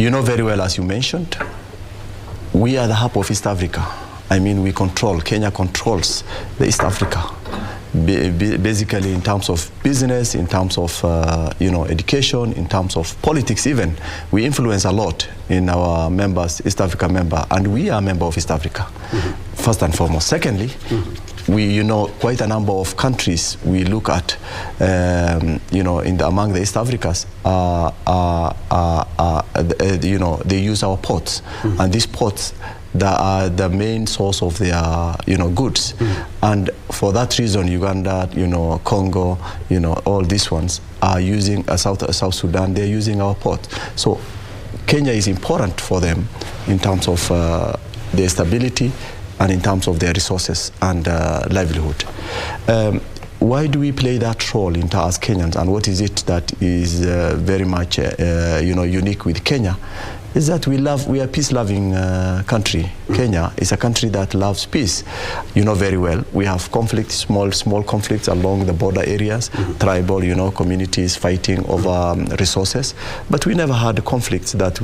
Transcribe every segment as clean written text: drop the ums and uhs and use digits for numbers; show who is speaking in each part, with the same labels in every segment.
Speaker 1: You know very well, as you mentioned, we are the hub of East Africa. I mean, Kenya controls the East Africa. Basically in terms of business, in terms of education, in terms of politics even. We influence a lot in our members, East Africa member, and we are a member of East Africa, first and foremost. Secondly, we, quite a number of countries we look at, among the East Africas, they use our ports, and these ports that are the main source of their, goods. And for that reason, Uganda, Congo, all these ones are using South Sudan, they're using our port. So Kenya is important for them in terms of their stability and in terms of their resources and livelihood. Why do we play that role as Kenyans, and what is it that is very much unique with Kenya? Is that we are a peace-loving country. Kenya is a country that loves peace. You know very well, we have conflicts, small conflicts along the border areas, tribal, communities fighting over resources. But we never had conflicts that,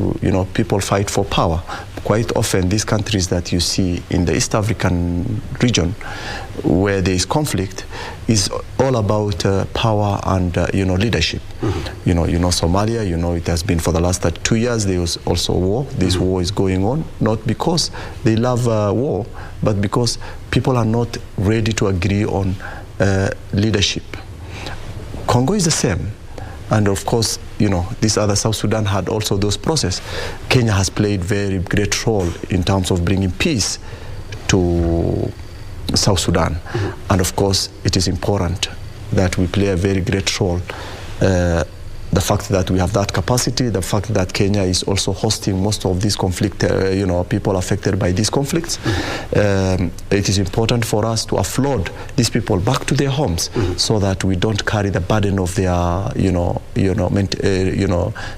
Speaker 1: people fight for power. Quite often, these countries that you see in the East African region, where there is conflict, is all about power and leadership. Somalia, it has been for the last 2 years. There was also war. This war is going on, not because they love war, but because people are not ready to agree on leadership. Congo is the same. And of course, this other South Sudan had also those processes. Kenya has played very great role in terms of bringing peace to South Sudan. And of course, it is important that we play a very great role. The fact that we have that capacity, the fact that Kenya is also hosting most of these conflict, people affected by these conflicts, it is important for us to offload these people back to their homes, so that we don't carry the burden of their,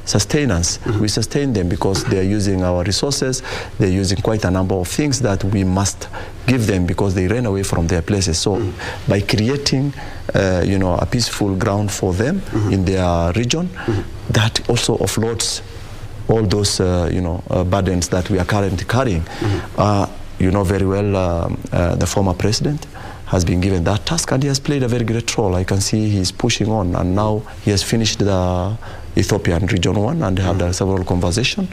Speaker 1: sustenance. We sustain them because they are using our resources. They're using quite a number of things that we must give them because they ran away from their places. So by creating a peaceful ground for them in their region, that also offloads all those burdens that we are currently carrying. You know very well, the former president has been given that task, and he has played a very great role. I can see he's pushing on, and now he has finished the Ethiopian Region 1 and had several conversations.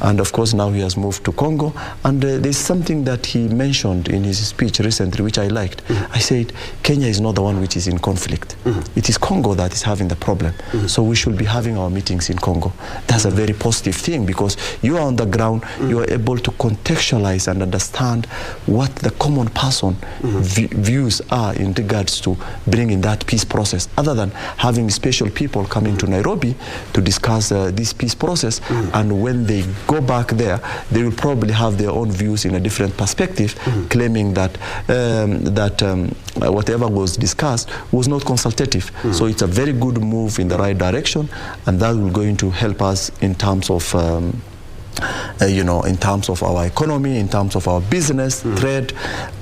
Speaker 1: And of course now he has moved to Congo. And there's something that he mentioned in his speech recently which I liked. I said, Kenya is not the one which is in conflict. It is Congo that is having the problem. So we should be having our meetings in Congo. That's a very positive thing, because you are on the ground, you are able to contextualize and understand what the common person views are in regards to bringing that peace process, other than having special people coming to Nairobi to discuss this peace process. And when they go back there, they will probably have their own views in a different perspective, claiming that whatever was discussed was not consultative. So it's a very good move in the right direction, and that will going to help us in terms of in terms of our economy, in terms of our business, trade.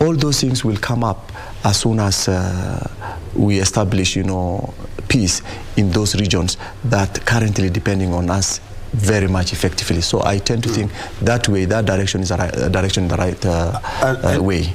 Speaker 1: All those things will come up as soon as we establish, peace in those regions that currently depending on us very much effectively. So I tend to think that way, that direction is a direction in the right way.